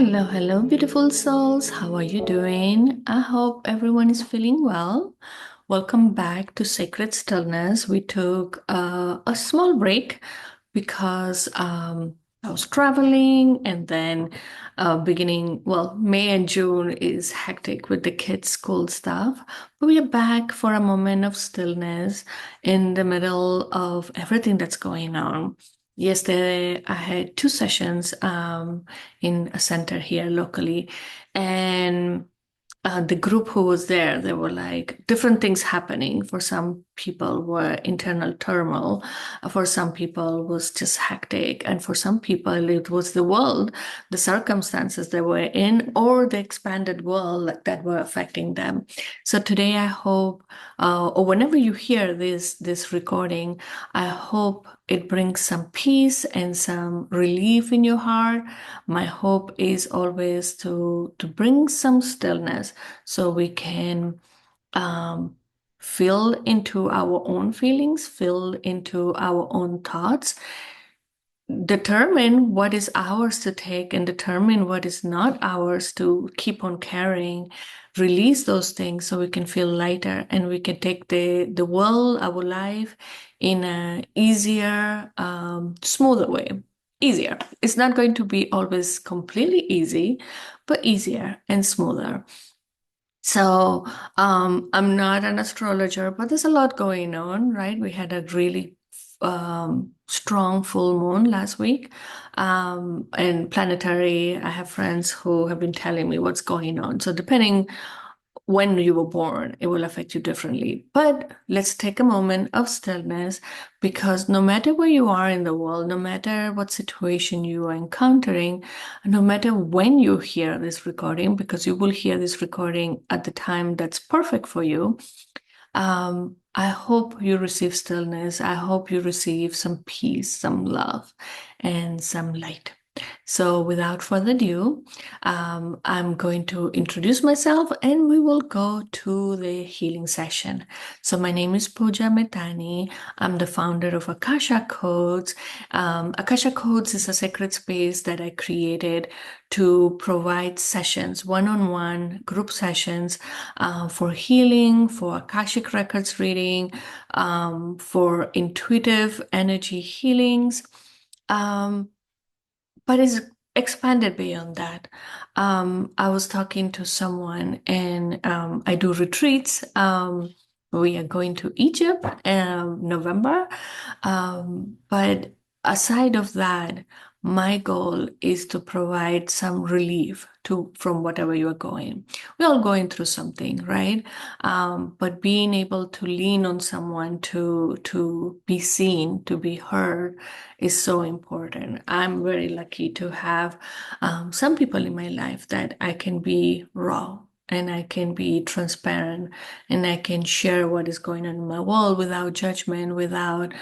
Hello, hello, beautiful souls. How are you doing? I hope everyone is feeling well. Welcome back to Sacred Stillness. We took a small break because I was traveling, and then May and June is hectic with the kids' school stuff. But we are back for a moment of stillness in the middle of everything that's going on. Yesterday, I had two sessions in a center here locally, and the group who was there, there were like different things happening. For some people were internal turmoil, for some people was just hectic, and for some people it was the world, the circumstances they were in, or the expanded world that were affecting them. So today I hope, or whenever you hear this recording, I hope it brings some peace and some relief in your heart. My hope is always to bring some stillness so we can um, feel into our own feelings, feel into our own thoughts, determine what is ours to take and determine what is not ours to keep on carrying, release those things so we can feel lighter and we can take the world, our life, in a easier, smoother way. Easier. It's not going to be always completely easy, but easier and smoother. So I'm not an astrologer, but there's a lot going on, right? We had a really strong full moon last week. And planetary, I have friends who have been telling me what's going on. So depending when you were born, it will affect you differently. But let's take a moment of stillness, because no matter where you are in the world, no matter what situation you are encountering, no matter when you hear this recording, because you will hear this recording at the time that's perfect for you, I hope you receive stillness. I hope you receive some peace, some love, and some light. So, without further ado, I'm going to introduce myself and we will go to the healing session. So, my name is Pooja Metani. I'm the founder of Akasha Codes. Akasha Codes is a sacred space that I created to provide sessions, one-on-one group sessions for healing, for Akashic Records reading, for intuitive energy healings. But it's expanded beyond that. I was talking to someone, and I do retreats. We are going to Egypt November. But aside of that, my goal is to provide some relief from whatever you are going. We're all going through something, right? But being able to lean on someone to be seen, to be heard, is so important. I'm very lucky to have some people in my life that I can be raw and I can be transparent and I can share what is going on in my world without judgment, without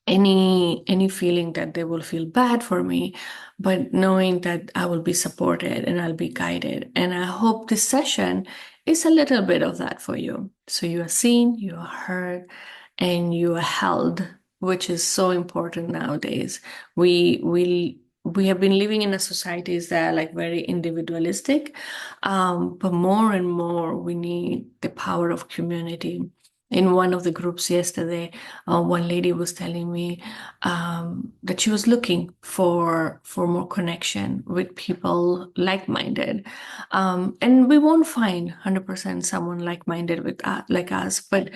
any feeling that they will feel bad for me, but knowing that I will be supported and I'll be guided. And I hope this session is a little bit of that for you. So you are seen, you are heard, and you are held, which is so important nowadays. We have been living in a societies that are like very individualistic, but more and more we need the power of community. In one of the groups yesterday, one lady was telling me that she was looking for more connection with people like-minded, and we won't find 100% someone like-minded with like us, but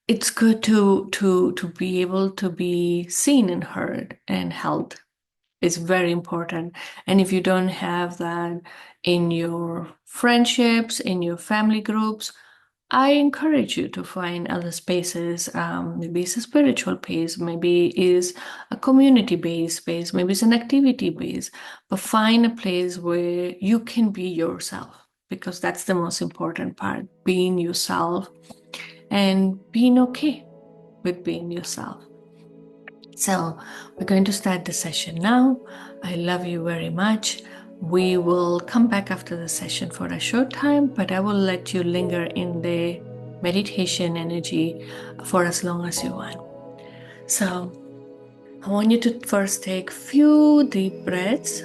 it's good to be able to be seen and heard and held. It's very important. And if you don't have that in your friendships, in your family groups, I encourage you to find other spaces. Maybe it's a spiritual space, maybe it's a community-based space, maybe it's an activity-based, but find a place where you can be yourself, because that's the most important part, being yourself and being okay with being yourself. So we're going to start the session now. I love you very much. We will come back after the session for a short time, but I will let you linger in the meditation energy for as long as you want. So I want you to first take a few deep breaths.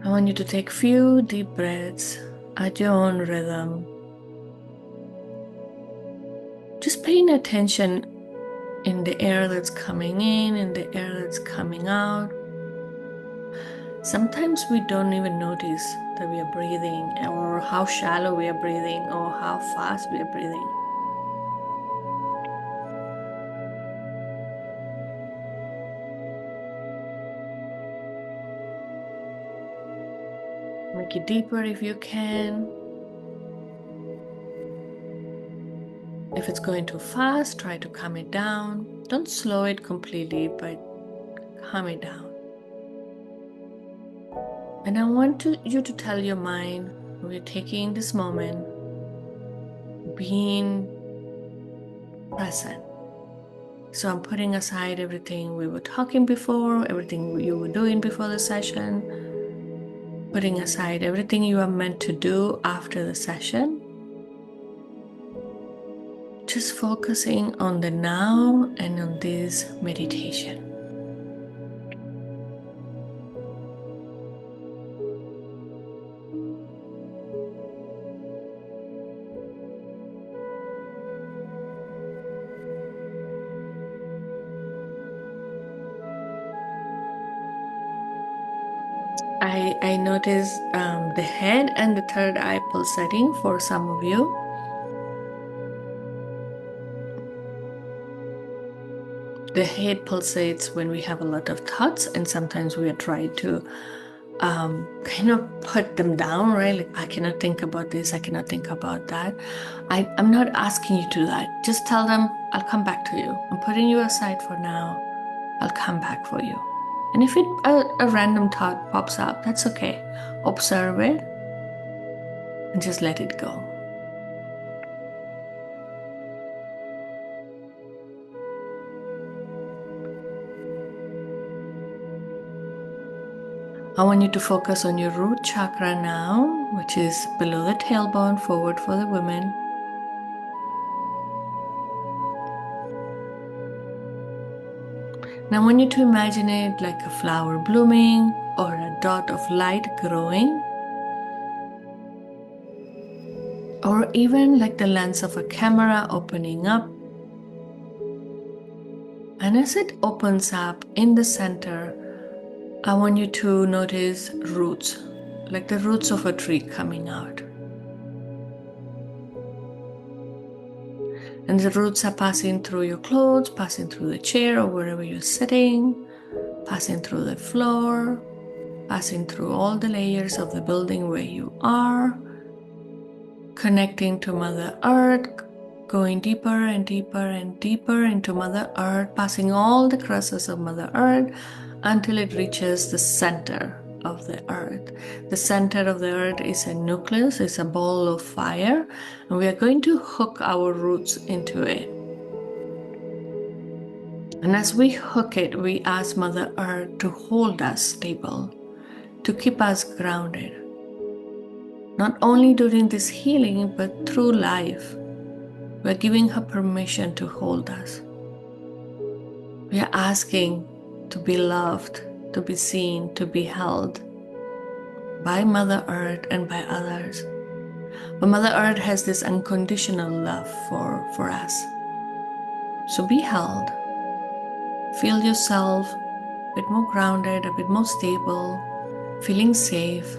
I want you to take few deep breaths at your own rhythm. Just paying attention in the air that's coming in the air that's coming out. Sometimes we don't even notice that we are breathing, or how shallow we are breathing, or how fast we are breathing. Make it deeper if you can. If it's going too fast, try to calm it down. Don't slow it completely, but calm it down. And I want you to tell your mind, we're taking this moment, being present. So I'm putting aside everything we were talking before, everything you were doing before the session, putting aside everything you are meant to do after the session. Just focusing on the now and on this meditation. I notice the head and the third eye pulsating for some of you. The head pulsates when we have a lot of thoughts, and sometimes we are trying to kind of put them down, right? Like, I cannot think about this, I cannot think about that. I'm not asking you to do that. Just tell them, I'll come back to you. I'm putting you aside for now. I'll come back for you. And if a random thought pops up, that's okay. Observe it and just let it go. I want you to focus on your root chakra now, which is below the tailbone, forward for the women. And I want you to imagine it like a flower blooming or a dot of light growing, or even like the lens of a camera opening up. And as it opens up in the center, I want you to notice roots, like the roots of a tree coming out. And the roots are passing through your clothes, passing through the chair or wherever you're sitting, passing through the floor, passing through all the layers of the building where you are, connecting to Mother Earth, going deeper and deeper and deeper into Mother Earth, passing all the crosses of Mother Earth until it reaches the center of the earth. The center of the earth is a nucleus, it's a ball of fire, and we are going to hook our roots into it. And as we hook it, we ask Mother Earth to hold us stable, to keep us grounded. Not only during this healing, but through life. We're giving her permission to hold us. We are asking to be loved, to be seen, to be held by Mother Earth and by others. But Mother Earth has this unconditional love for us. So be held. Feel yourself a bit more grounded, a bit more stable, feeling safe.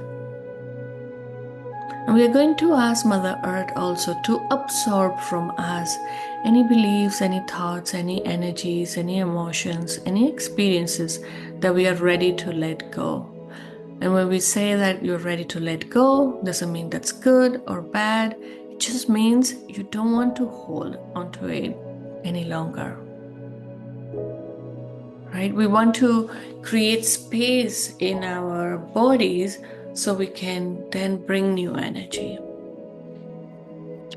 And we are going to ask Mother Earth also to absorb from us any beliefs, any thoughts, any energies, any emotions, any experiences that we are ready to let go. And when we say that you're ready to let go, doesn't mean that's good or bad. It just means you don't want to hold onto it any longer. Right? We want to create space in our bodies so we can then bring new energy.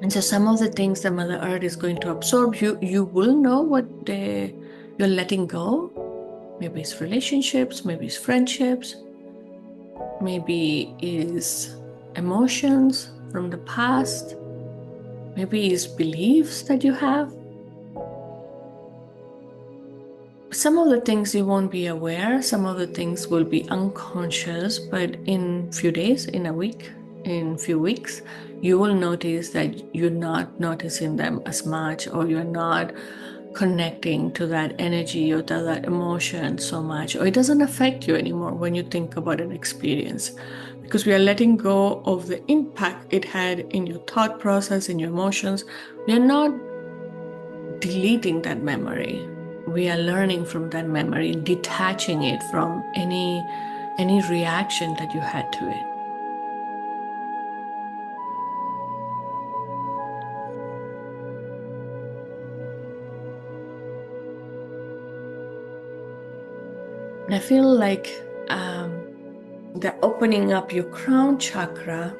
And so some of the things that Mother Earth is going to absorb, you will know what you're letting go. Maybe it's relationships, maybe it's friendships, maybe it's emotions from the past, maybe it's beliefs that you have. some of the things you won't be aware, some of the things will be unconscious, but in few days, in a week, in few weeks, you will notice that you're not noticing them as much, or you're not connecting to that energy or to that emotion so much, or it doesn't affect you anymore when you think about an experience, because we are letting go of the impact it had in your thought process, in your emotions. We are not deleting that memory. We are learning from that memory, detaching it from any reaction that you had to it. And I feel like they're opening up your crown chakra,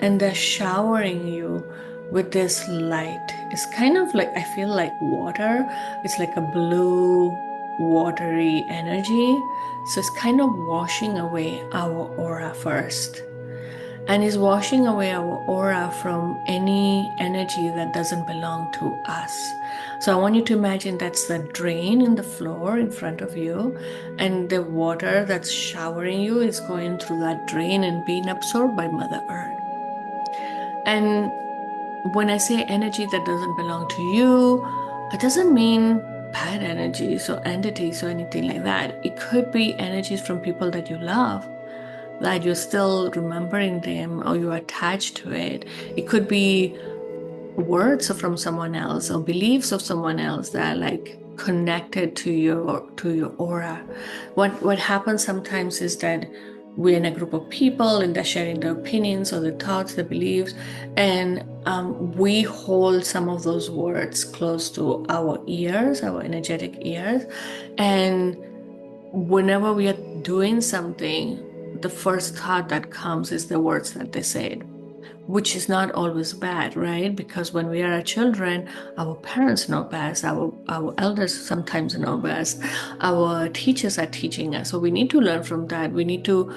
and they're showering you with this light. It's kind of like, I feel like water. It's like a blue, watery energy. So it's kind of washing away our aura first. And is washing away our aura from any energy that doesn't belong to us. So I want you to imagine that's the drain in the floor in front of you, and the water that's showering you is going through that drain and being absorbed by Mother Earth. And when I say energy that doesn't belong to you, it doesn't mean bad energies or entities or anything like that. It could be energies from people that you love, that you're still remembering them or you're attached to it. It could be words from someone else or beliefs of someone else that are like connected to your aura. What happens sometimes is that we're in a group of people and they're sharing their opinions or their thoughts, their beliefs, and we hold some of those words close to our ears, our energetic ears, and whenever we are doing something, the first thought that comes is the words that they said, which is not always bad, right? Because when we are children, our parents know best, our elders sometimes know best, our teachers are teaching us. So we need to learn from that. We need to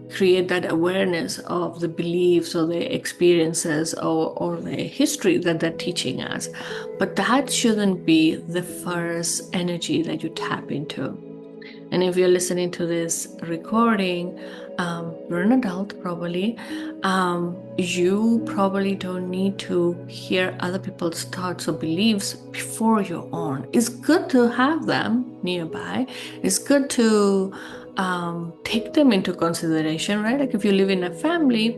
create that awareness of the beliefs or the experiences or the history that they're teaching us. But that shouldn't be the first energy that you tap into. And if you're listening to this recording, you're an adult probably. You probably don't need to hear other people's thoughts or beliefs before your own. It's good to have them nearby. It's good to take them into consideration, right? Like if you live in a family,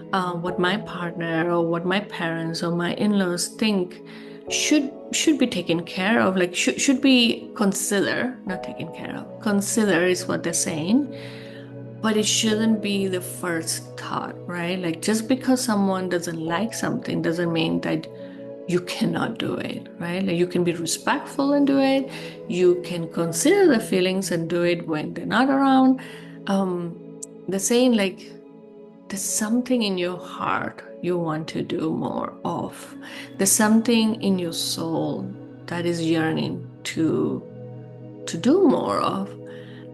what my partner or what my parents or my in-laws think should be taken care of, like should be consider, not taken care of. Consider is what they're saying, but it shouldn't be the first thought, right? Like just because someone doesn't like something doesn't mean that you cannot do it, right? Like you can be respectful and do it. You can consider the feelings and do it when they're not around. The saying like there's something in your heart you want to do more of. There's something in your soul that is yearning to do more of.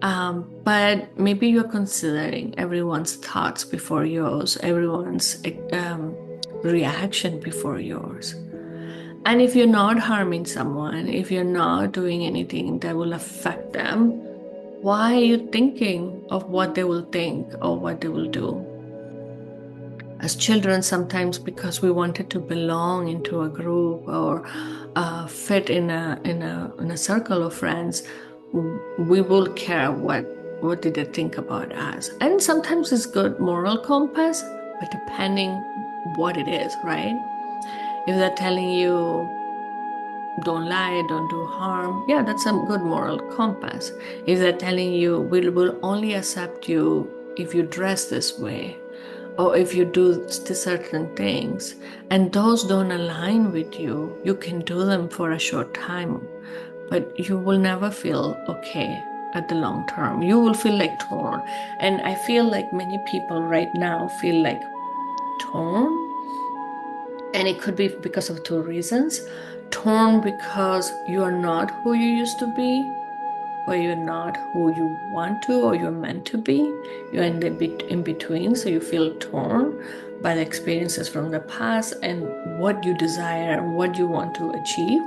But maybe you're considering everyone's thoughts before yours, everyone's reaction before yours. And if you're not harming someone, if you're not doing anything that will affect them, why are you thinking of what they will think or what they will do? As children, sometimes because we wanted to belong into a group or fit in a circle of friends, we will care what did they think about us. And sometimes it's good moral compass, but depending what it is, right? If they're telling you don't lie, don't do harm, yeah, that's a good moral compass. If they're telling you we will only accept you if you dress this way, or if you do certain things, and those don't align with you, you can do them for a short time, but you will never feel okay at the long term. You will feel like torn. And I feel like many people right now feel like torn, and it could be because of two reasons. Torn because you are not who you used to be, or you're not who you want to or you're meant to be. You're in between, so you feel torn. by the experiences from the past and what you desire, what you want to achieve.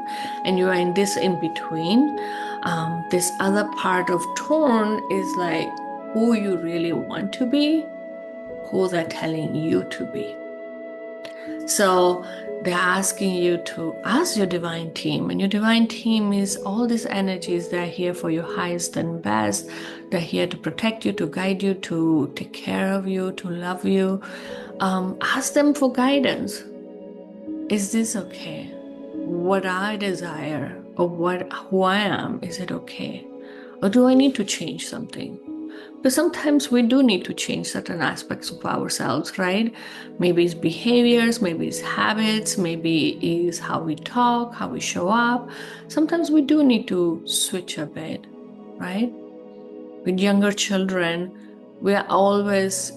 And you are in this in between. This other part of torn is like who you really want to be, who they're telling you to be. So they're asking you to ask your divine team, and your divine team is all these energies. They're here for your highest and best. They're here to protect you, to guide you, to take care of you, to love you. Ask them for guidance. Is this okay? What I desire or who I am, is it okay? Or do I need to change something? But sometimes we do need to change certain aspects of ourselves, right? Maybe it's behaviors, maybe it's habits, maybe it's how we talk, how we show up. Sometimes we do need to switch a bit, right? With younger children, we are always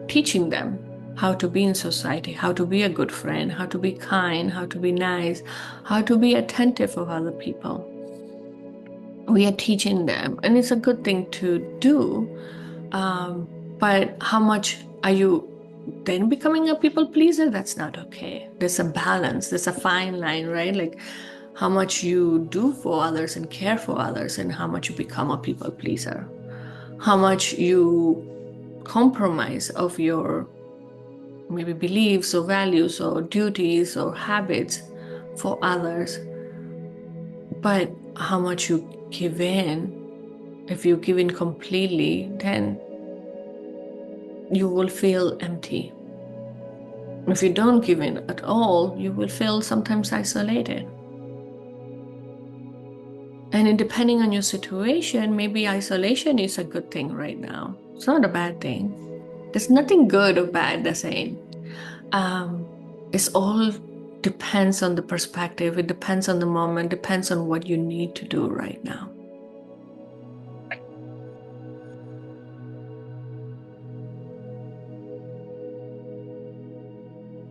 teaching them how to be in society, how to be a good friend, how to be kind, how to be nice, how to be attentive of other people. We are teaching them, and it's a good thing to do. But how much are you then becoming a people pleaser? That's not okay. There's a balance, there's a fine line, right? Like how much you do for others and care for others, and how much you become a people pleaser. How much you compromise of your maybe beliefs or values or duties or habits for others, but how much you give in. If you give in completely, then you will feel empty. If you don't give in at all, you will feel sometimes isolated. And depending on your situation, maybe isolation is a good thing right now. It's not a bad thing. There's nothing good or bad, they're saying. It's all depends on the perspective. It depends on the moment, depends on what you need to do right now.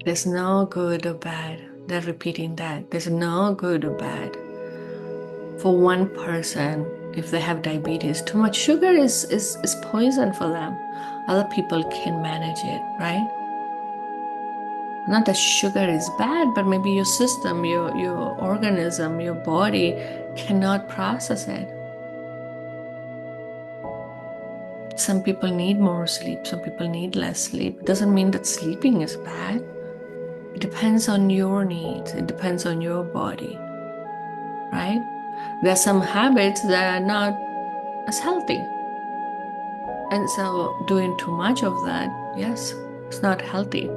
There's no good or bad. They're repeating that. There's no good or bad. For one person, if they have diabetes, too much sugar is poison for them. Other people can manage it, right? Not that sugar is bad, but maybe your system, your organism, your body cannot process it. Some people need more sleep, some people need less sleep. It doesn't mean that sleeping is bad. It depends on your needs, it depends on your body, right? There are some habits that are not as healthy. And so doing too much of that, yes, it's not healthy.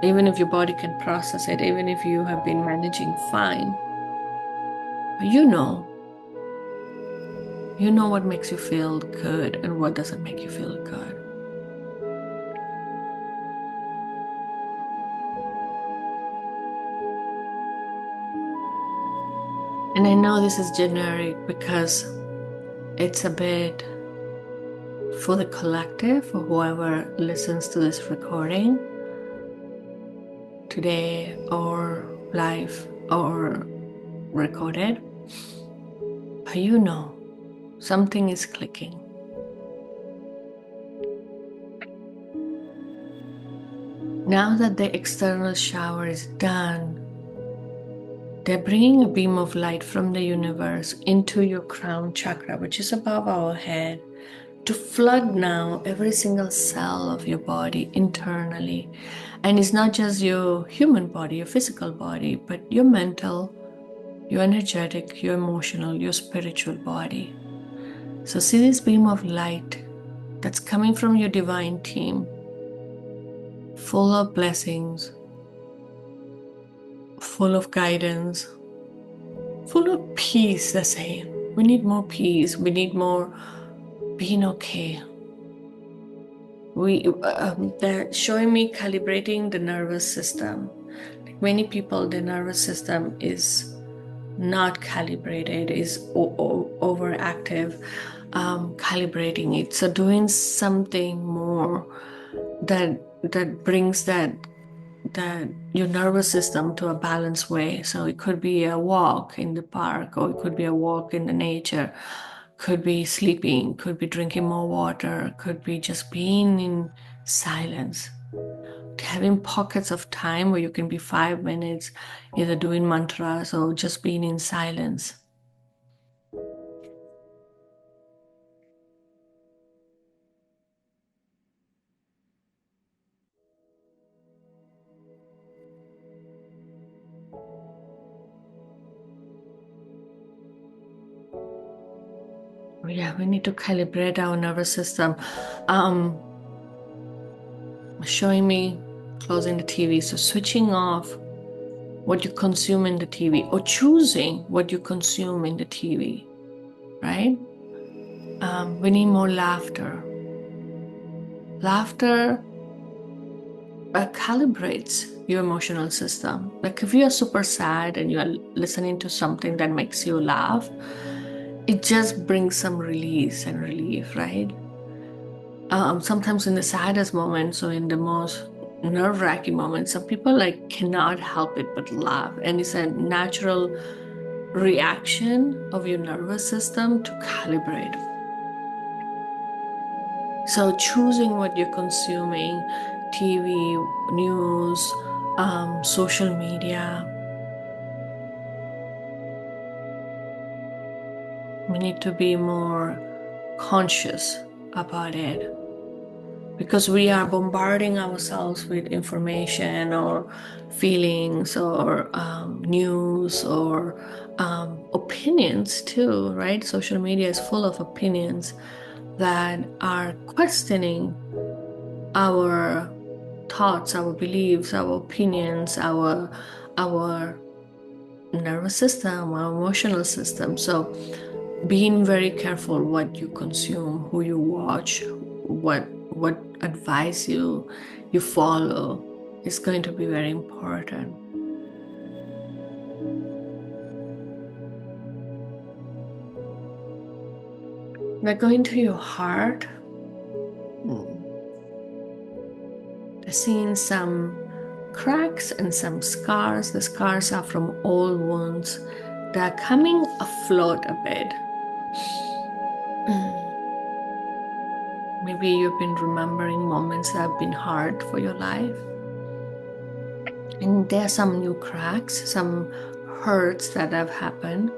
Even if your body can process it, even if you have been managing fine, but you know what makes you feel good and what doesn't make you feel good. And I know this is generic because it's a bit for the collective, for whoever listens to this recording today or live or recorded. But something is clicking. Now that the external shower is done, they're bringing a beam of light from the universe into your crown chakra, which is above our head, to flood now every single cell of your body internally. And it's not just your human body, your physical body, but your mental, your energetic, your emotional, your spiritual body. So see this beam of light that's coming from your divine team, full of blessings, full of guidance, full of peace. They're saying we need more peace, we need more being okay. They're showing me calibrating the nervous system. Like many people, the nervous system is not calibrated, is overactive. Calibrating it, so doing something more that brings that your nervous system to a balanced way. So it could be a walk in the park, or it could be a walk in the nature, could be sleeping, could be drinking more water, could be just being silence. Having pockets of time where you can be 5 minutes either doing mantras or just being in silence. Yeah, we need to calibrate our nervous system. Showing me closing the TV, so switching off what you consume in the TV or choosing what you consume in the TV, right? We need more laughter. Laughter calibrates your emotional system. Like if you are super sad and you are listening to something that makes you laugh, it just brings some release and relief, right? Sometimes in the saddest moments or in the most nerve-wracking moments, some people like cannot help it but laugh, and it's a natural reaction of your nervous system to calibrate. So choosing what you're consuming, TV, news, social media, we need to be more conscious about it, because we are bombarding ourselves with information or feelings or news or opinions too, right? Social media is full of opinions that are questioning our thoughts, our beliefs, our opinions, our nervous system, our emotional system. So being very careful what you consume, who you watch, what advice you follow is going to be very important. Now going to your heart, seeing some cracks and some scars. The scars are from old wounds. They're coming afloat a bit. Maybe you've been remembering moments that have been hard for your life. And there are some new cracks, some hurts that have happened.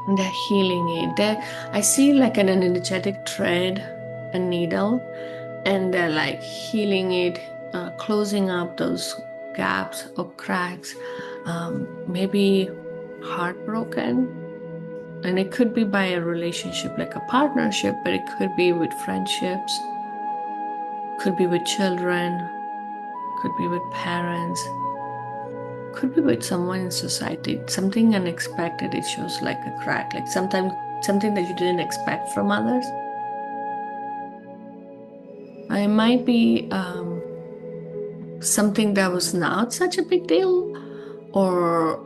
And they're healing it. I see like an energetic thread, a needle, and they're like healing it, closing up those gaps or cracks, maybe heartbroken. And it could be by a relationship like a partnership, but it could be with friendships, could be with children, could be with parents, could be with someone in society. Something unexpected, it shows like a crack, like sometimes something that you didn't expect from others. It might be something that was not such a big deal or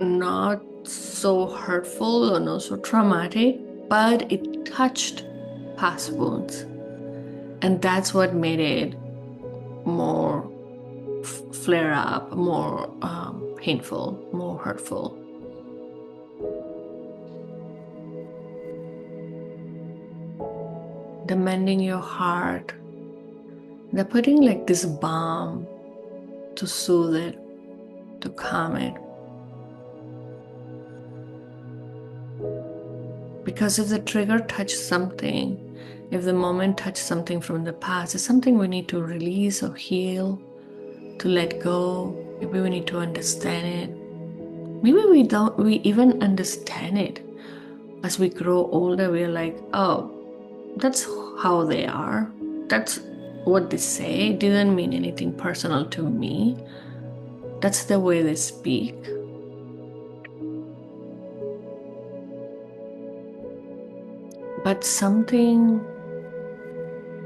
not so hurtful or not so traumatic, but it touched past wounds. And that's what made it more flare up, more painful, more hurtful. The mending your heart, they're putting like this balm to soothe it, to calm it. Because if the trigger touched something, if the moment touched something from the past, it's something we need to release or heal, to let go. Maybe we need to understand it. Maybe we even understand it. As we grow older, we're like, oh, that's how they are. That's what they say. It didn't mean anything personal to me. That's the way they speak. But something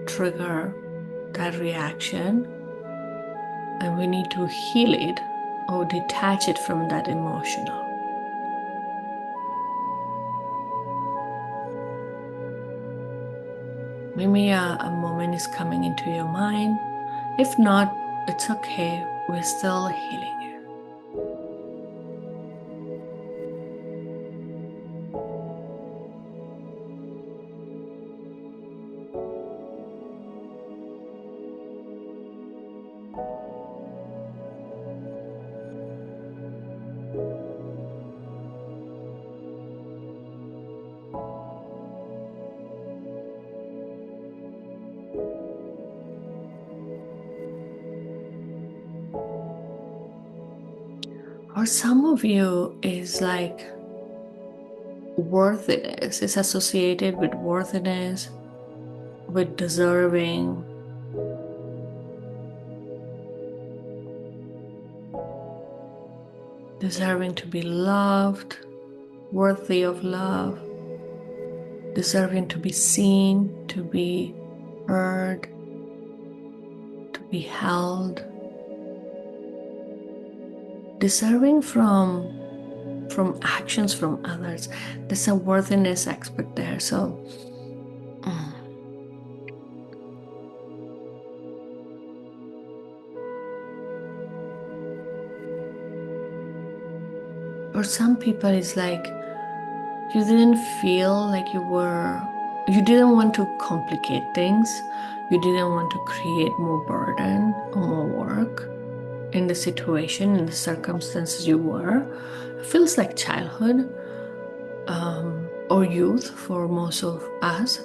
trigger that reaction, and we need to heal it or detach it from that emotional. Maybe a moment is coming into your mind If not, it's okay. We're still healing it. For some of you, is like worthiness is associated with worthiness, with deserving, deserving to be loved, worthy of love, deserving to be seen, to be heard, to be held, deserving from actions from others. There's a worthiness aspect there. So for some people, it's like you didn't feel like you didn't want to complicate things. You didn't want to create more burden or more work in the situation, in the circumstances you were. It feels like childhood, or youth for most of us.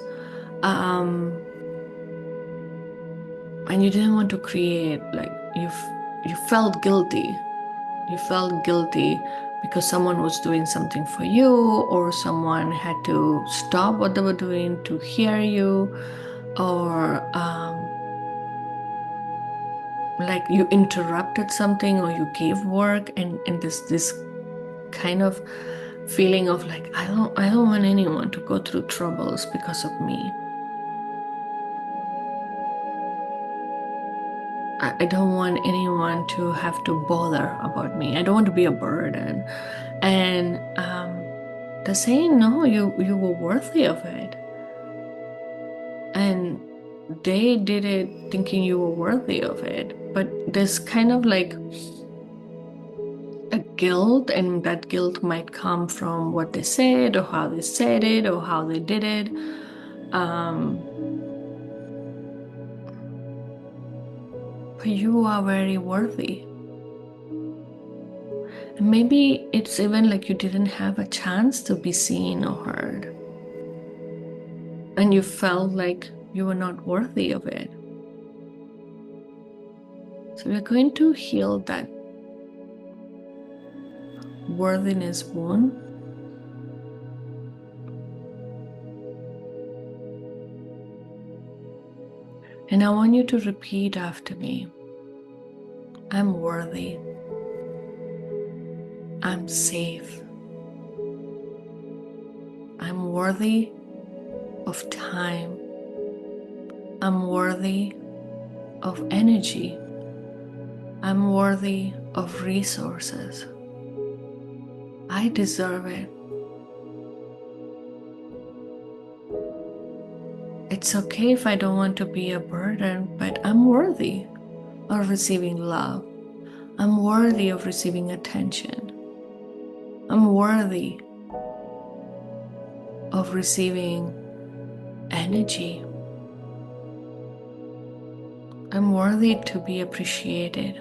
And you didn't want to create, like, you felt guilty. You felt guilty because someone was doing something for you, or someone had to stop what they were doing to hear you, or like you interrupted something, or you gave work, and this kind of feeling of like, I don't want anyone to go through troubles because of me. I don't want anyone to have to bother about me. I don't want to be a burden. And they're saying, no, you were worthy of it. And they did it thinking you were worthy of it. But there's kind of like a guilt, and that guilt might come from what they said, or how they said it, or how they did it. But you are very worthy. And maybe it's even like you didn't have a chance to be seen or heard, and you felt like you were not worthy of it. So we're going to heal that worthiness wound. And I want you to repeat after me. I'm worthy. I'm safe. I'm worthy of time. I'm worthy of energy. I'm worthy of resources. I deserve it. It's okay if I don't want to be a burden, but I'm worthy of receiving love. I'm worthy of receiving attention. I'm worthy of receiving energy. I'm worthy to be appreciated.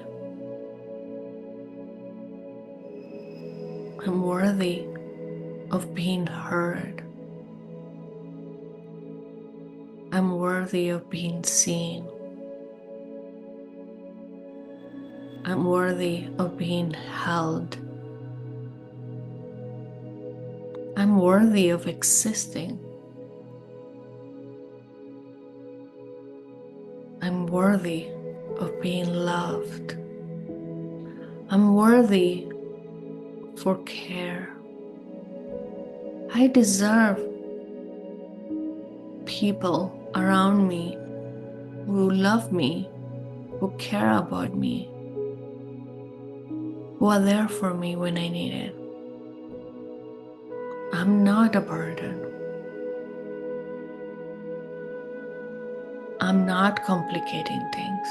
I'm worthy of being heard. I'm worthy of being seen. I'm worthy of being held. I'm worthy of existing. I'm worthy of being loved. I'm worthy for care. I deserve people around me who love me, who care about me, who are there for me when I need it. I'm not a burden. I'm not complicating things.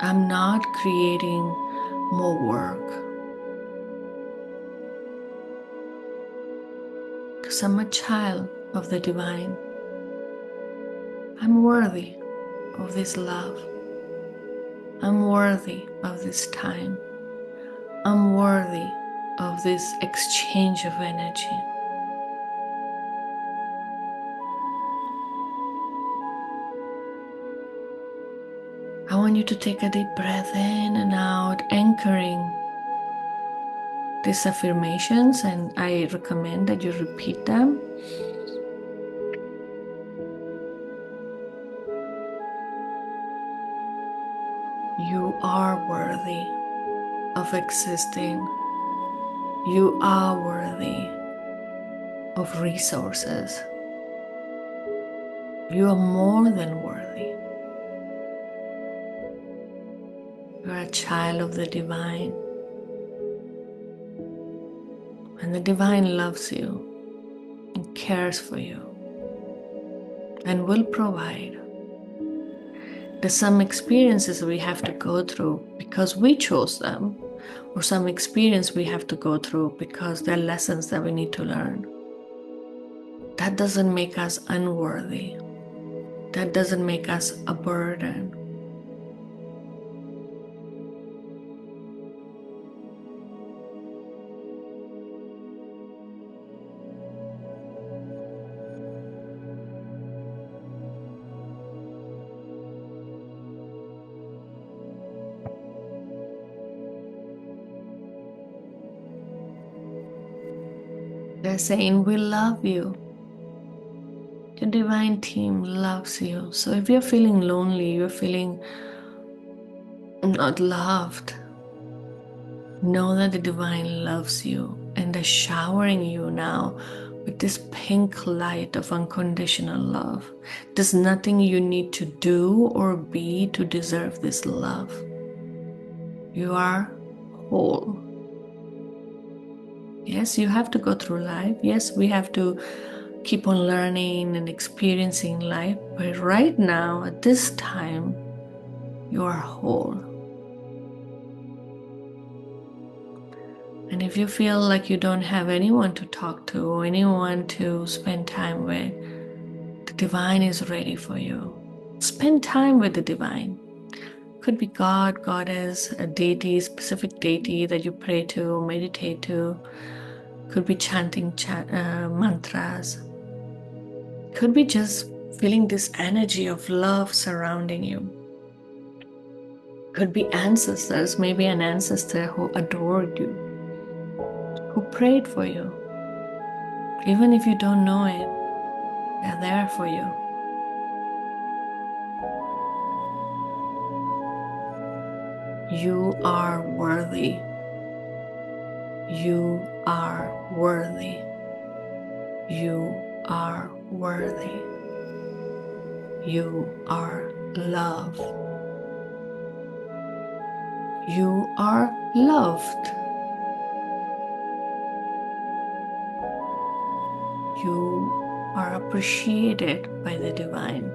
I'm not creating more work because I'm a child of the divine. I'm worthy of this love. I'm worthy of this time. I'm worthy of this exchange of energy. I want you to take a deep breath in and out, anchoring these affirmations, and I recommend that you repeat them. You are worthy of existing. You are worthy of resources. You are more than worthy. You are a child of the divine. And the divine loves you and cares for you and will provide. There's some experiences we have to go through because we chose them, or some experience we have to go through because they're lessons that we need to learn. That doesn't make us unworthy. That doesn't make us a burden. They're saying, we love you. The divine team loves you. So if you're feeling lonely, you're feeling not loved, know that the divine loves you and they're showering you now with this pink light of unconditional love. There's nothing you need to do or be to deserve this love. You are whole. Yes, you have to go through life. Yes, we have to keep on learning and experiencing life. But right now, at this time, you are whole. And if you feel like you don't have anyone to talk to or anyone to spend time with, the divine is ready for you. Spend time with the divine. Could be God, Goddess, a deity, specific deity that you pray to, meditate to. Could be chanting mantras. Could be just feeling this energy of love surrounding you. Could be ancestors, maybe an ancestor who adored you, who prayed for you. Even if you don't know it, they're there for you. You are worthy. You are worthy. You are worthy. You are love. You are loved. You are appreciated by the divine.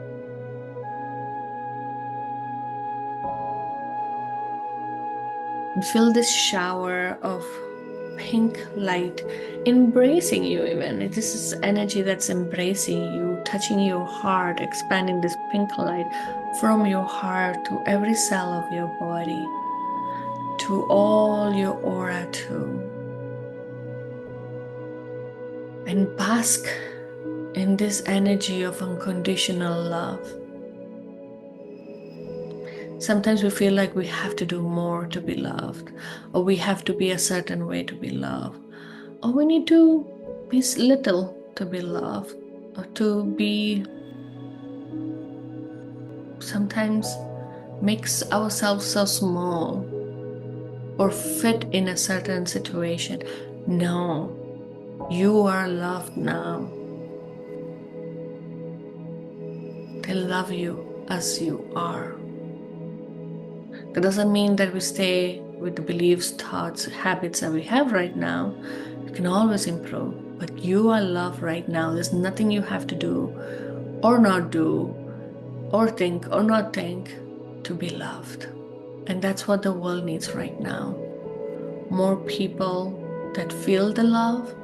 And feel this shower of pink light embracing you even. This is energy that's embracing you, touching your heart, expanding this pink light from your heart to every cell of your body, to all your aura too. And bask in this energy of unconditional love. Sometimes we feel like we have to do more to be loved, or we have to be a certain way to be loved, or we need to be little to be loved, or to be sometimes makes ourselves so small or fit in a certain situation. No, you are loved now. They love you as you are. That doesn't mean that we stay with the beliefs, thoughts, habits that we have right now. You can always improve, but you are loved right now. There's nothing you have to do or not do or think or not think to be loved. And that's what the world needs right now. More people that feel the love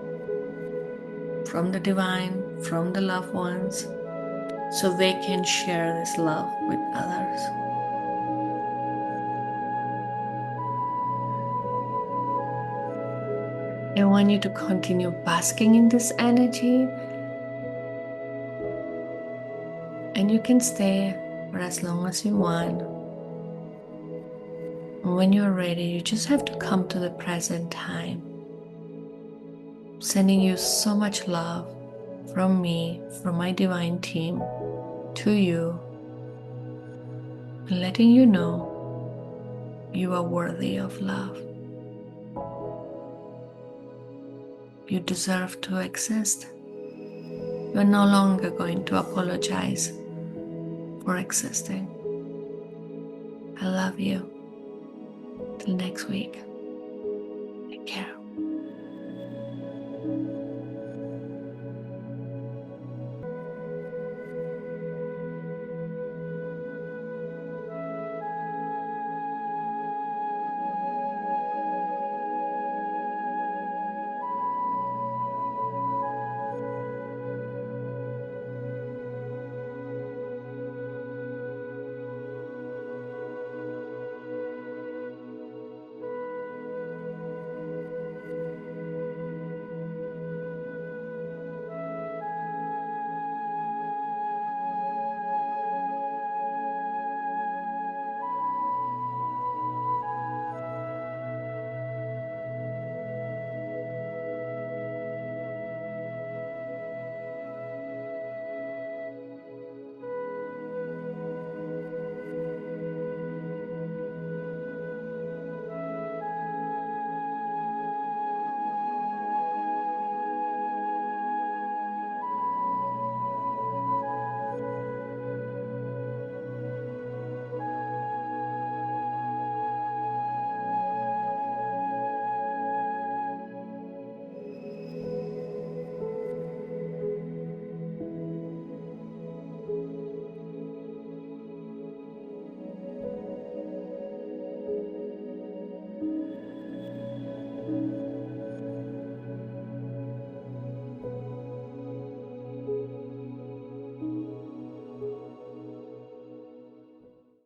from the divine, from the loved ones, so they can share this love with others. I want you to continue basking in this energy, and you can stay for as long as you want. And when you're ready, you just have to come to the present time. Sending you so much love from me, from my divine team, to you, and letting you know you are worthy of love. You deserve to exist. You are no longer going to apologize for existing. I love you. Till next week.